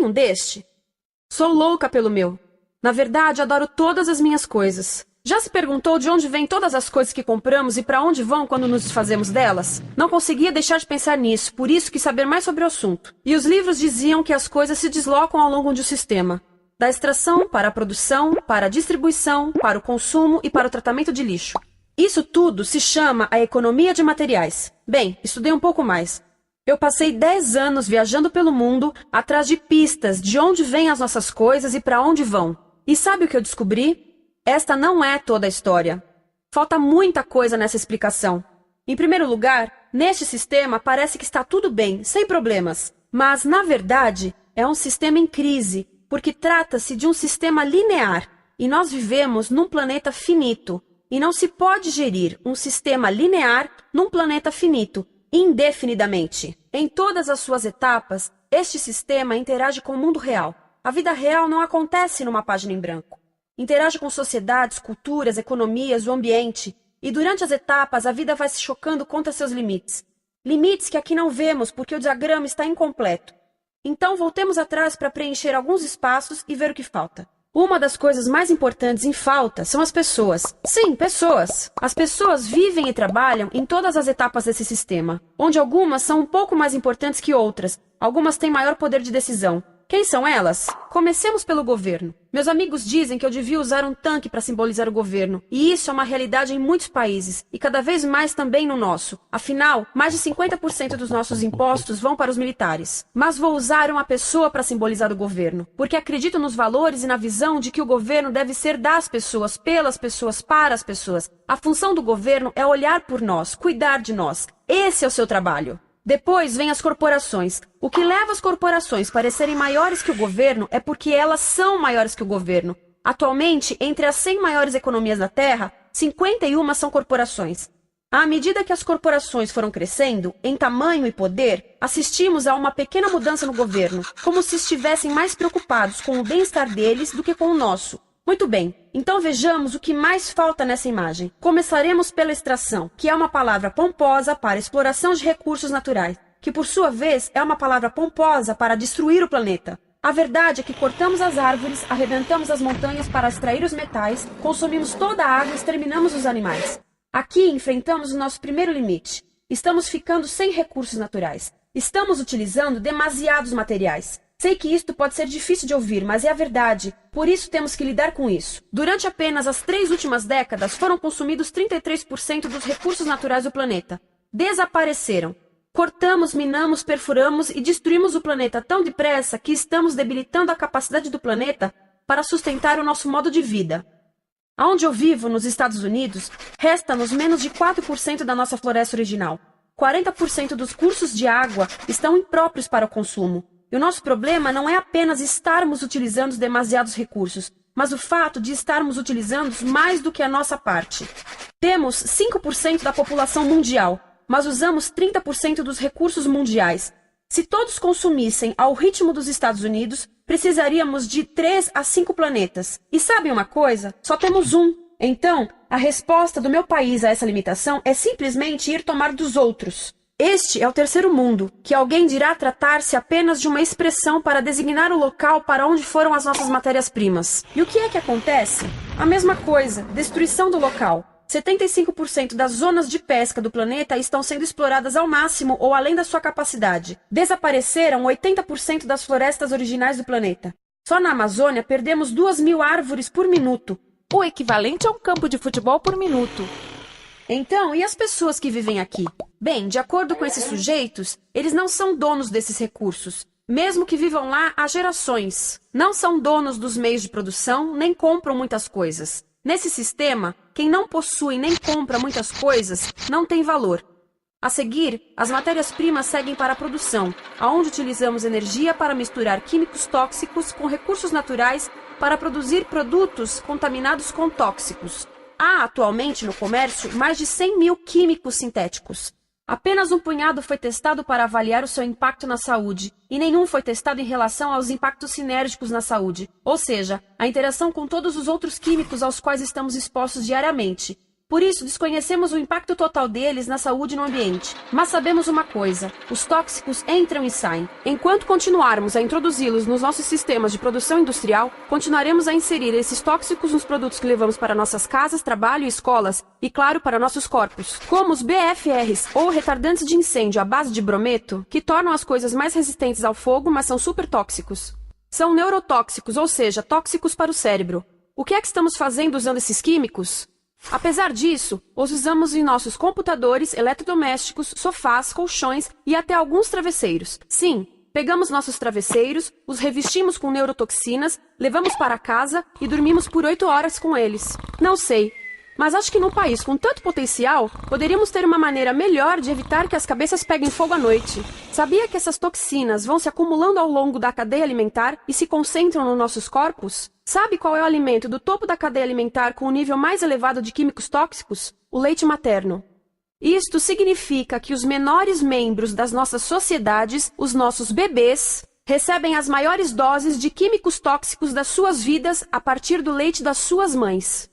tem um deste? Sou louca pelo meu. Na verdade, adoro todas as minhas coisas. Já se perguntou de onde vêm todas as coisas que compramos e para onde vão quando nos desfazemos delas? Não conseguia deixar de pensar nisso, por isso quis saber mais sobre o assunto. E os livros diziam que as coisas se deslocam ao longo de um sistema. Da extração, para a produção, para a distribuição, para o consumo e para o tratamento de lixo. Isso tudo se chama a economia de materiais. Bem, estudei um pouco mais. Eu passei 10 anos viajando pelo mundo atrás de pistas de onde vêm as nossas coisas e para onde vão. E sabe o que eu descobri? Esta não é toda a história. Falta muita coisa nessa explicação. Em primeiro lugar, neste sistema parece que está tudo bem, sem problemas. Mas, na verdade, é um sistema em crise, porque trata-se de um sistema linear, e nós vivemos num planeta finito, e não se pode gerir um sistema linear num planeta finito, indefinidamente. Em todas as suas etapas, este sistema interage com o mundo real. A vida real não acontece numa página em branco. Interage com sociedades, culturas, economias, o ambiente. E durante as etapas, a vida vai se chocando contra seus limites. Limites que aqui não vemos porque o diagrama está incompleto. Então, voltemos atrás para preencher alguns espaços e ver o que falta. Uma das coisas mais importantes em falta são as pessoas. Sim, pessoas. As pessoas vivem e trabalham em todas as etapas desse sistema, onde algumas são um pouco mais importantes que outras. Algumas têm maior poder de decisão. Quem são elas? Comecemos pelo governo. Meus amigos dizem que eu devia usar um tanque para simbolizar o governo, e isso é uma realidade em muitos países, e cada vez mais também no nosso. Afinal, mais de 50% dos nossos impostos vão para os militares. Mas vou usar uma pessoa para simbolizar o governo, porque acredito nos valores e na visão de que o governo deve ser das pessoas, pelas pessoas, para as pessoas. A função do governo é olhar por nós, cuidar de nós. Esse é o seu trabalho. Depois vem as corporações. O que leva as corporações a parecerem maiores que o governo é porque elas são maiores que o governo. Atualmente, entre as 100 maiores economias da Terra, 51 são corporações. À medida que as corporações foram crescendo, em tamanho e poder, assistimos a uma pequena mudança no governo, como se estivessem mais preocupados com o bem-estar deles do que com o nosso. Muito bem, então vejamos o que mais falta nessa imagem. Começaremos pela extração, que é uma palavra pomposa para exploração de recursos naturais, que por sua vez é uma palavra pomposa para destruir o planeta. A verdade é que cortamos as árvores, arrebentamos as montanhas para extrair os metais, consumimos toda a água e exterminamos os animais. Aqui enfrentamos o nosso primeiro limite. Estamos ficando sem recursos naturais. Estamos utilizando demasiados materiais. Sei que isto pode ser difícil de ouvir, mas é a verdade. Por isso temos que lidar com isso. Durante apenas as 3 últimas décadas, foram consumidos 33% dos recursos naturais do planeta. Desapareceram. Cortamos, minamos, perfuramos e destruímos o planeta tão depressa que estamos debilitando a capacidade do planeta para sustentar o nosso modo de vida. Aonde eu vivo, nos Estados Unidos, resta-nos menos de 4% da nossa floresta original. 40% dos cursos de água estão impróprios para o consumo. E o nosso problema não é apenas estarmos utilizando demasiados recursos, mas o fato de estarmos utilizando mais do que a nossa parte. Temos 5% da população mundial, mas usamos 30% dos recursos mundiais. Se todos consumissem ao ritmo dos Estados Unidos, precisaríamos de 3 a 5 planetas. E sabem uma coisa? Só temos um. Então, a resposta do meu país a essa limitação é simplesmente ir tomar dos outros. Este é o terceiro mundo, que alguém dirá tratar-se apenas de uma expressão para designar o local para onde foram as nossas matérias-primas. E o que é que acontece? A mesma coisa, destruição do local. 75% das zonas de pesca do planeta estão sendo exploradas ao máximo ou além da sua capacidade. Desapareceram 80% das florestas originais do planeta. Só na Amazônia perdemos 2.000 árvores por minuto, o equivalente a um campo de futebol por minuto. Então, e as pessoas que vivem aqui? Bem, de acordo com esses sujeitos, eles não são donos desses recursos, mesmo que vivam lá há gerações. Não são donos dos meios de produção, nem compram muitas coisas. Nesse sistema, quem não possui nem compra muitas coisas não tem valor. A seguir, as matérias-primas seguem para a produção, aonde utilizamos energia para misturar químicos tóxicos com recursos naturais para produzir produtos contaminados com tóxicos. Há atualmente no comércio mais de 100.000 químicos sintéticos. Apenas um punhado foi testado para avaliar o seu impacto na saúde, e nenhum foi testado em relação aos impactos sinérgicos na saúde, ou seja, a interação com todos os outros químicos aos quais estamos expostos diariamente. Por isso, desconhecemos o impacto total deles na saúde e no ambiente. Mas sabemos uma coisa: os tóxicos entram e saem. Enquanto continuarmos a introduzi-los nos nossos sistemas de produção industrial, continuaremos a inserir esses tóxicos nos produtos que levamos para nossas casas, trabalho e escolas, e claro, para nossos corpos. Como os BFRs, ou retardantes de incêndio à base de brometo, que tornam as coisas mais resistentes ao fogo, mas são super tóxicos. São neurotóxicos, ou seja, tóxicos para o cérebro. O que é que estamos fazendo usando esses químicos? Apesar disso, os usamos em nossos computadores, eletrodomésticos, sofás, colchões e até alguns travesseiros. Sim, pegamos nossos travesseiros, os revestimos com neurotoxinas, levamos para casa e dormimos por 8 horas com eles. Não sei, mas acho que num país com tanto potencial, poderíamos ter uma maneira melhor de evitar que as cabeças peguem fogo à noite. Sabia que essas toxinas vão se acumulando ao longo da cadeia alimentar e se concentram nos nossos corpos? Sabe qual é o alimento do topo da cadeia alimentar com o nível mais elevado de químicos tóxicos? O leite materno. Isto significa que os menores membros das nossas sociedades, os nossos bebês, recebem as maiores doses de químicos tóxicos das suas vidas a partir do leite das suas mães.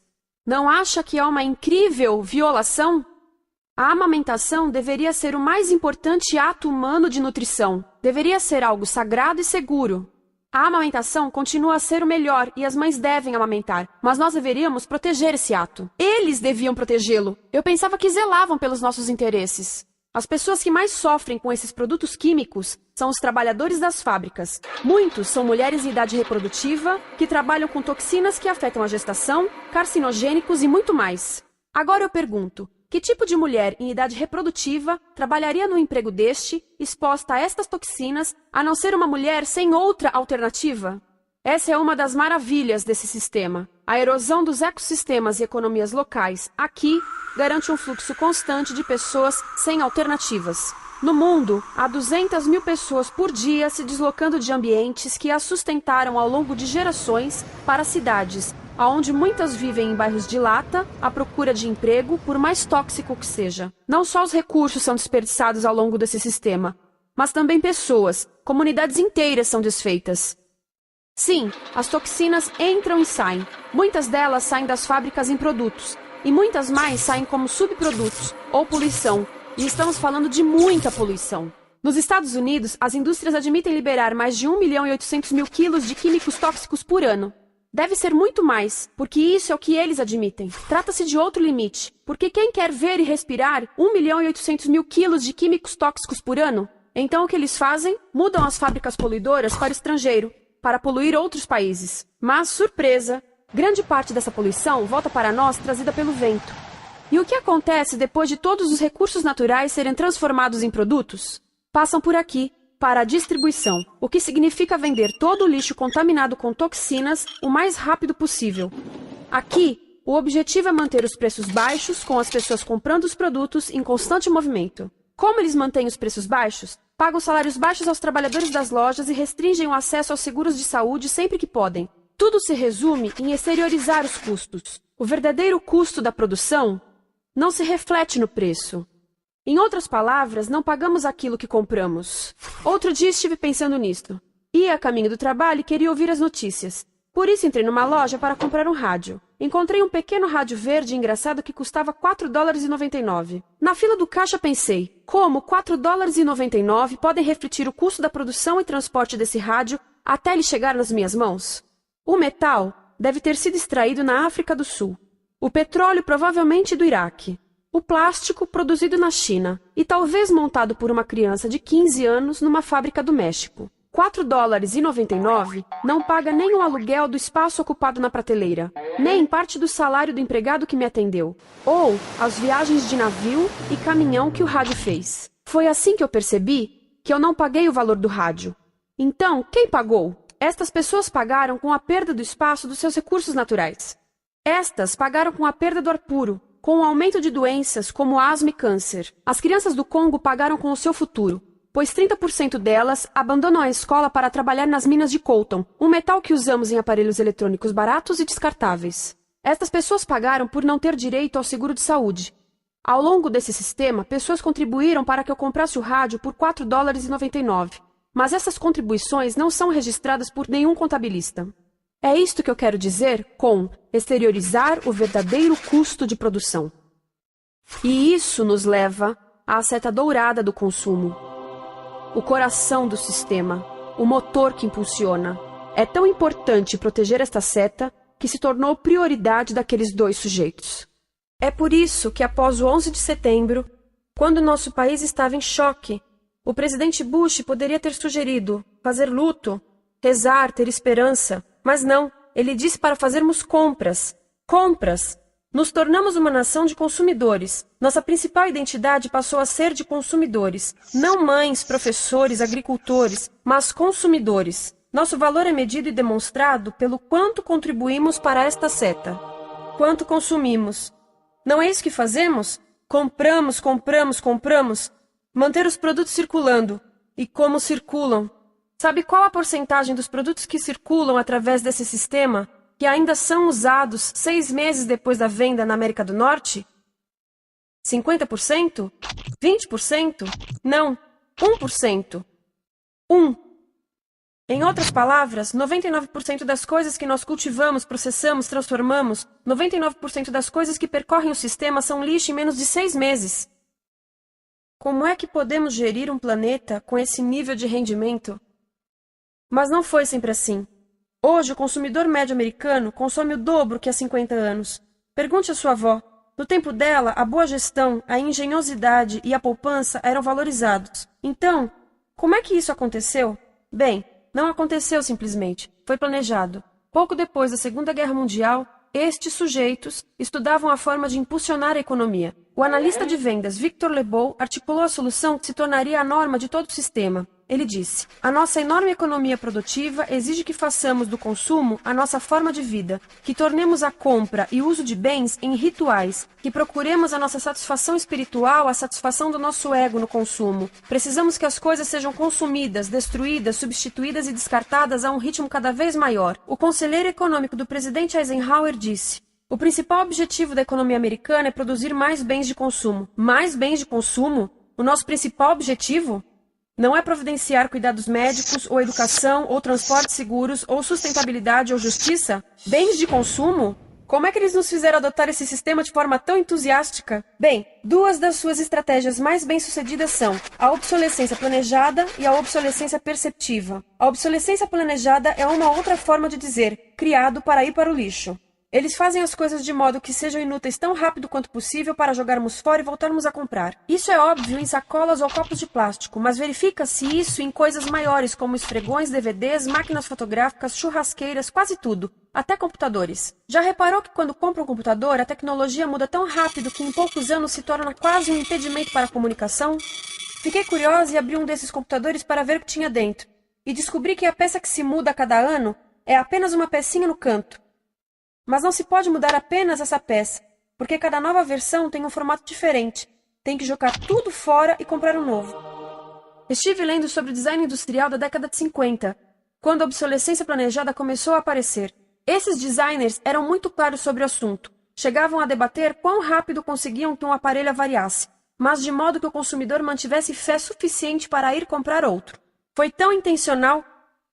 Não acha que é uma incrível violação? A amamentação deveria ser o mais importante ato humano de nutrição. Deveria ser algo sagrado e seguro. A amamentação continua a ser o melhor e as mães devem amamentar, mas nós deveríamos proteger esse ato. Eles deviam protegê-lo. Eu pensava que zelavam pelos nossos interesses. As pessoas que mais sofrem com esses produtos químicos são os trabalhadores das fábricas. Muitos são mulheres em idade reprodutiva que trabalham com toxinas que afetam a gestação, carcinogênicos e muito mais. Agora eu pergunto: que tipo de mulher em idade reprodutiva trabalharia no emprego deste, exposta a estas toxinas, a não ser uma mulher sem outra alternativa? Essa é uma das maravilhas desse sistema. A erosão dos ecossistemas e economias locais aqui garante um fluxo constante de pessoas sem alternativas. No mundo, há 200 mil pessoas por dia se deslocando de ambientes que as sustentaram ao longo de gerações para cidades, onde muitas vivem em bairros de lata, à procura de emprego, por mais tóxico que seja. Não só os recursos são desperdiçados ao longo desse sistema, mas também pessoas, comunidades inteiras são desfeitas. Sim, as toxinas entram e saem. Muitas delas saem das fábricas em produtos, e muitas mais saem como subprodutos, ou poluição, e estamos falando de muita poluição. Nos Estados Unidos, as indústrias admitem liberar mais de 1.800.000 quilos de químicos tóxicos por ano. Deve ser muito mais, porque isso é o que eles admitem. Trata-se de outro limite, porque quem quer ver e respirar 1.800.000 quilos de químicos tóxicos por ano? Então o que eles fazem? Mudam as fábricas poluidoras para o estrangeiro, para poluir outros países. Mas, surpresa, grande parte dessa poluição volta para nós trazida pelo vento. E o que acontece depois de todos os recursos naturais serem transformados em produtos? Passam por aqui, para a distribuição, o que significa vender todo o lixo contaminado com toxinas o mais rápido possível. Aqui, o objetivo é manter os preços baixos, com as pessoas comprando os produtos em constante movimento. Como eles mantêm os preços baixos? Pagam salários baixos aos trabalhadores das lojas e restringem o acesso aos seguros de saúde sempre que podem. Tudo se resume em exteriorizar os custos. O verdadeiro custo da produção não se reflete no preço. Em outras palavras, não pagamos aquilo que compramos. Outro dia estive pensando nisto. Ia a caminho do trabalho e queria ouvir as notícias. Por isso entrei numa loja para comprar um rádio. Encontrei um pequeno rádio verde engraçado que custava $4,99. Na fila do caixa pensei, como $4,99 podem refletir o custo da produção e transporte desse rádio até ele chegar nas minhas mãos? O metal deve ter sido extraído na África do Sul. O petróleo provavelmente do Iraque. O plástico produzido na China e talvez montado por uma criança de 15 anos numa fábrica do México. $4,99 não paga nem o aluguel do espaço ocupado na prateleira, nem parte do salário do empregado que me atendeu, ou as viagens de navio e caminhão que o rádio fez. Foi assim que eu percebi que eu não paguei o valor do rádio. Então, quem pagou? Estas pessoas pagaram com a perda do espaço dos seus recursos naturais. Estas pagaram com a perda do ar puro, com o aumento de doenças como asma e câncer. As crianças do Congo pagaram com o seu futuro, pois 30% delas abandonam a escola para trabalhar nas minas de coltan, um metal que usamos em aparelhos eletrônicos baratos e descartáveis. Estas pessoas pagaram por não ter direito ao seguro de saúde. Ao longo desse sistema, pessoas contribuíram para que eu comprasse o rádio por $4,99. Mas essas contribuições não são registradas por nenhum contabilista. É isto que eu quero dizer com exteriorizar o verdadeiro custo de produção. E isso nos leva à seta dourada do consumo. O coração do sistema, o motor que impulsiona. É tão importante proteger esta seta que se tornou prioridade daqueles dois sujeitos. É por isso que após o 11 de setembro, quando nosso país estava em choque, o presidente Bush poderia ter sugerido fazer luto, rezar, ter esperança, mas não, ele disse para fazermos compras. Compras! Nos tornamos uma nação de consumidores. Nossa principal identidade passou a ser de consumidores. Não mães, professores, agricultores, mas consumidores. Nosso valor é medido e demonstrado pelo quanto contribuímos para esta seta. Quanto consumimos. Não é isso que fazemos? Compramos, compramos, compramos. Manter os produtos circulando. E como circulam? Sabe qual a porcentagem dos produtos que circulam através desse sistema que ainda são usados 6 meses depois da venda na América do Norte? 50%? 20%? Não, 1%. 1. Em outras palavras, 99% das coisas que nós cultivamos, processamos, transformamos, 99% das coisas que percorrem o sistema são lixo em menos de 6 meses. Como é que podemos gerir um planeta com esse nível de rendimento? Mas não foi sempre assim. Hoje, o consumidor médio americano consome o dobro que há 50 anos. Pergunte à sua avó. No tempo dela, a boa gestão, a engenhosidade e a poupança eram valorizados. Então, como é que isso aconteceu? Bem, não aconteceu simplesmente. Foi planejado. Pouco depois da Segunda Guerra Mundial, estes sujeitos estudavam a forma de impulsionar a economia. O analista de vendas Victor Lebow articulou a solução que se tornaria a norma de todo o sistema. Ele disse: a nossa enorme economia produtiva exige que façamos do consumo a nossa forma de vida, que tornemos a compra e o uso de bens em rituais, que procuremos a nossa satisfação espiritual, a satisfação do nosso ego no consumo. Precisamos que as coisas sejam consumidas, destruídas, substituídas e descartadas a um ritmo cada vez maior. O conselheiro econômico do presidente Eisenhower disse: o principal objetivo da economia americana é produzir mais bens de consumo. Mais bens de consumo? O nosso principal objetivo? Não é providenciar cuidados médicos, ou educação, ou transportes seguros, ou sustentabilidade, ou justiça? Bens de consumo? Como é que eles nos fizeram adotar esse sistema de forma tão entusiástica? Bem, 2 das suas estratégias mais bem-sucedidas são a obsolescência planejada e a obsolescência perceptiva. A obsolescência planejada é uma outra forma de dizer criado para ir para o lixo. Eles fazem as coisas de modo que sejam inúteis tão rápido quanto possível para jogarmos fora e voltarmos a comprar. Isso é óbvio em sacolas ou copos de plástico, mas verifica-se isso em coisas maiores como esfregões, DVDs, máquinas fotográficas, churrasqueiras, quase tudo, até computadores. Já reparou que quando compra um computador, a tecnologia muda tão rápido que em poucos anos se torna quase um impedimento para a comunicação? Fiquei curiosa e abri um desses computadores para ver o que tinha dentro, e descobri que a peça que se muda a cada ano é apenas uma pecinha no canto. Mas não se pode mudar apenas essa peça, porque cada nova versão tem um formato diferente. Tem que jogar tudo fora e comprar um novo. Estive lendo sobre o design industrial da década de 50, quando a obsolescência planejada começou a aparecer. Esses designers eram muito claros sobre o assunto. Chegavam a debater quão rápido conseguiam que um aparelho avariasse, mas de modo que o consumidor mantivesse fé suficiente para ir comprar outro. Foi tão intencional,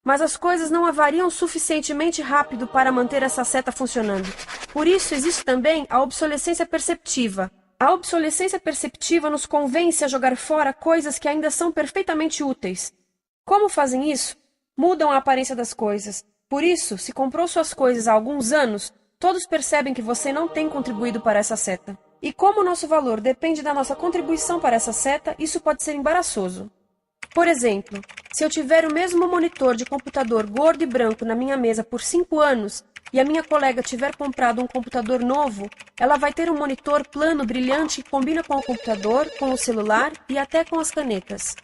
mas as coisas não avariam suficientemente rápido para manter essa seta funcionando. Por isso existe também a obsolescência perceptiva. A obsolescência perceptiva nos convence a jogar fora coisas que ainda são perfeitamente úteis. Como fazem isso? Mudam a aparência das coisas. Por isso, se comprou suas coisas há alguns anos, todos percebem que você não tem contribuído para essa seta. E como o nosso valor depende da nossa contribuição para essa seta, isso pode ser embaraçoso. Por exemplo, se eu tiver o mesmo monitor de computador gordo e branco na minha mesa por 5 anos e a minha colega tiver comprado um computador novo, ela vai ter um monitor plano brilhante que combina com o computador, com o celular e até com as canetas.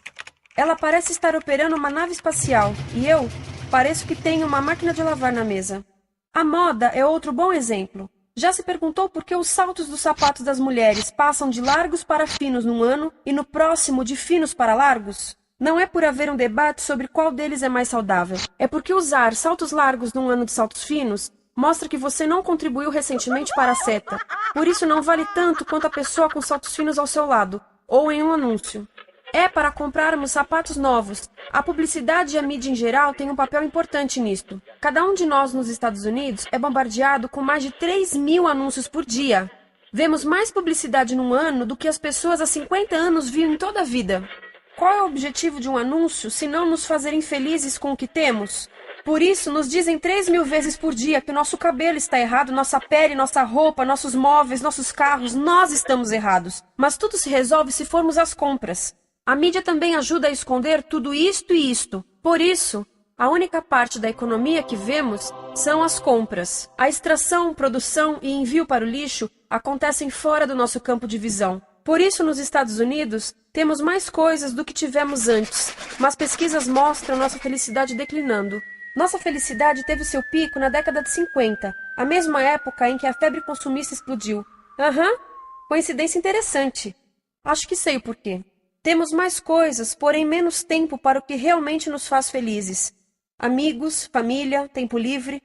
Ela parece estar operando uma nave espacial e eu pareço que tenho uma máquina de lavar na mesa. A moda é outro bom exemplo. Já se perguntou por que os saltos dos sapatos das mulheres passam de largos para finos num ano e no próximo de finos para largos? Não é por haver um debate sobre qual deles é mais saudável. É porque usar saltos largos num ano de saltos finos mostra que você não contribuiu recentemente para a seta. Por isso não vale tanto quanto a pessoa com saltos finos ao seu lado, ou em um anúncio. É para comprarmos sapatos novos. A publicidade e a mídia em geral têm um papel importante nisto. Cada um de nós nos Estados Unidos é bombardeado com mais de 3.000 anúncios por dia. Vemos mais publicidade num ano do que as pessoas há 50 anos viam em toda a vida. Qual é o objetivo de um anúncio se não nos fazer infelizes com o que temos? Por isso, nos dizem 3.000 vezes por dia que o nosso cabelo está errado, nossa pele, nossa roupa, nossos móveis, nossos carros, nós estamos errados. Mas tudo se resolve se formos às compras. A mídia também ajuda a esconder tudo isto e isto. Por isso, a única parte da economia que vemos são as compras. A extração, produção e envio para o lixo acontecem fora do nosso campo de visão. Por isso, nos Estados Unidos, temos mais coisas do que tivemos antes, mas pesquisas mostram nossa felicidade declinando. Nossa felicidade teve seu pico na década de 50, a mesma época em que a febre consumista explodiu. Coincidência interessante. Acho que sei o porquê. Temos mais coisas, porém menos tempo para o que realmente nos faz felizes. Amigos, família, tempo livre.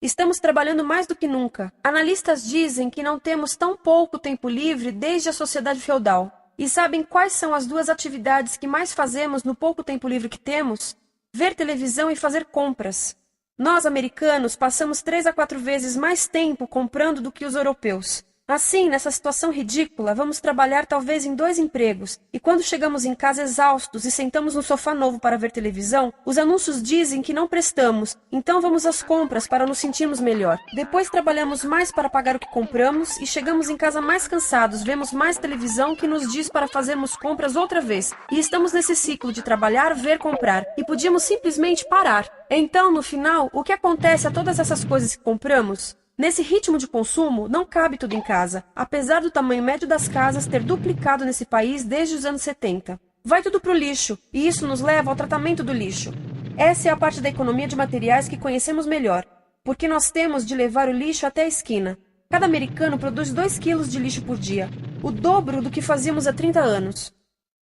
Estamos trabalhando mais do que nunca. Analistas dizem que não temos tão pouco tempo livre desde a sociedade feudal. E sabem quais são as duas atividades que mais fazemos no pouco tempo livre que temos? Ver televisão e fazer compras. Nós, americanos, passamos 3 a 4 vezes mais tempo comprando do que os europeus. Assim, nessa situação ridícula, vamos trabalhar talvez em 2 empregos, e quando chegamos em casa exaustos e sentamos no sofá novo para ver televisão, os anúncios dizem que não prestamos, então vamos às compras para nos sentirmos melhor. Depois trabalhamos mais para pagar o que compramos e chegamos em casa mais cansados, vemos mais televisão que nos diz para fazermos compras outra vez. E estamos nesse ciclo de trabalhar, ver, comprar, e podíamos simplesmente parar. Então, no final, o que acontece a todas essas coisas que compramos? Nesse ritmo de consumo, não cabe tudo em casa, apesar do tamanho médio das casas ter duplicado nesse país desde os anos 70. Vai tudo para o lixo, e isso nos leva ao tratamento do lixo. Essa é a parte da economia de materiais que conhecemos melhor, porque nós temos de levar o lixo até a esquina. Cada americano produz 2 quilos de lixo por dia, o dobro do que fazíamos há 30 anos.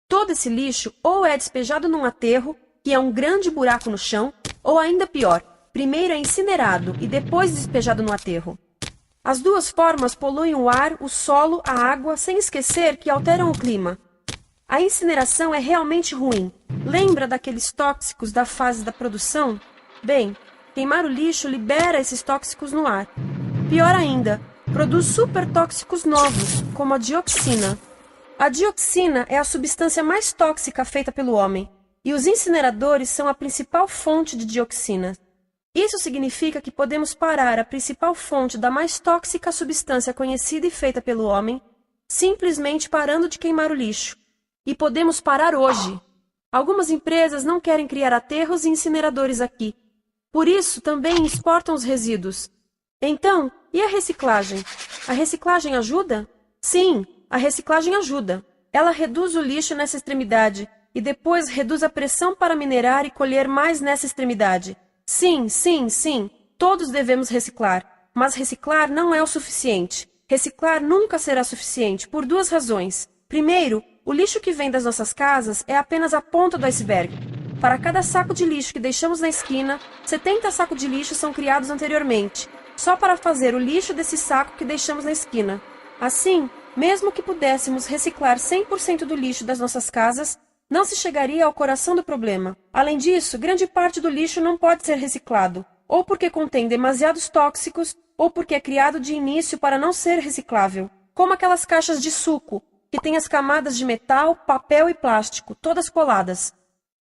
Todo esse lixo ou é despejado num aterro, que é um grande buraco no chão, ou ainda pior, primeiro é incinerado e depois despejado no aterro. As duas formas poluem o ar, o solo, a água, sem esquecer que alteram o clima. A incineração é realmente ruim. Lembra daqueles tóxicos da fase da produção? Bem, queimar o lixo libera esses tóxicos no ar. Pior ainda, produz supertóxicos novos, como a dioxina. A dioxina é a substância mais tóxica feita pelo homem, e os incineradores são a principal fonte de dioxina. Isso significa que podemos parar a principal fonte da mais tóxica substância conhecida e feita pelo homem, simplesmente parando de queimar o lixo. E podemos parar hoje. Algumas empresas não querem criar aterros e incineradores aqui. Por isso, também exportam os resíduos. Então, e a reciclagem? A reciclagem ajuda? Sim, a reciclagem ajuda. Ela reduz o lixo nessa extremidade e depois reduz a pressão para minerar e colher mais nessa extremidade. Sim, todos devemos reciclar, mas reciclar não é o suficiente. Reciclar nunca será suficiente, por 2 razões. Primeiro, o lixo que vem das nossas casas é apenas a ponta do iceberg. Para cada saco de lixo que deixamos na esquina, 70 sacos de lixo são criados anteriormente, só para fazer o lixo desse saco que deixamos na esquina. Assim, mesmo que pudéssemos reciclar 100% do lixo das nossas casas, não se chegaria ao coração do problema. Além disso, grande parte do lixo não pode ser reciclado, ou porque contém demasiados tóxicos, ou porque é criado de início para não ser reciclável. Como aquelas caixas de suco, que têm as camadas de metal, papel e plástico, todas coladas.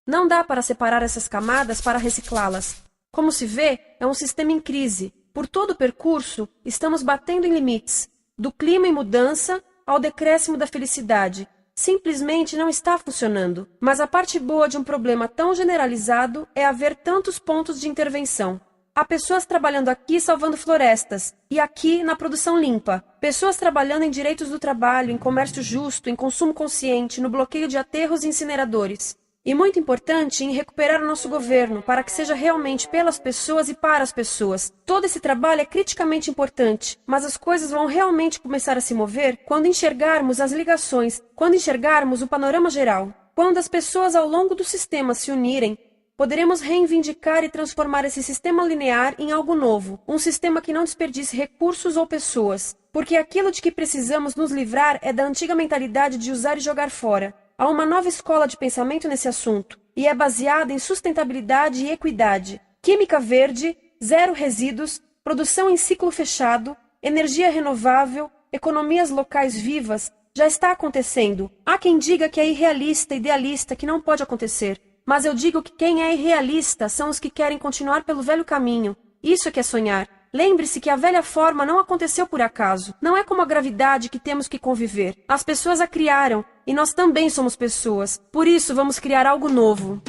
Não dá para separar essas camadas para reciclá-las. Como se vê, é um sistema em crise. Por todo o percurso, estamos batendo em limites, do clima em mudança ao decréscimo da felicidade. Simplesmente não está funcionando. Mas a parte boa de um problema tão generalizado é haver tantos pontos de intervenção. Há pessoas trabalhando aqui salvando florestas, e aqui na produção limpa. Pessoas trabalhando em direitos do trabalho, em comércio justo, em consumo consciente, no bloqueio de aterros e incineradores. E muito importante, em recuperar o nosso governo, para que seja realmente pelas pessoas e para as pessoas. Todo esse trabalho é criticamente importante, mas as coisas vão realmente começar a se mover quando enxergarmos as ligações, quando enxergarmos o panorama geral. Quando as pessoas ao longo do sistema se unirem, poderemos reivindicar e transformar esse sistema linear em algo novo, um sistema que não desperdice recursos ou pessoas, porque aquilo de que precisamos nos livrar é da antiga mentalidade de usar e jogar fora. Há uma nova escola de pensamento nesse assunto, e é baseada em sustentabilidade e equidade, química verde, zero resíduos, produção em ciclo fechado, energia renovável, economias locais vivas, já está acontecendo. Há quem diga que é irrealista, idealista, que não pode acontecer. Mas eu digo que quem é irrealista são os que querem continuar pelo velho caminho. Isso é que é sonhar. Lembre-se que a velha forma não aconteceu por acaso. Não é como a gravidade que temos que conviver. As pessoas a criaram, e nós também somos pessoas. Por isso, vamos criar algo novo.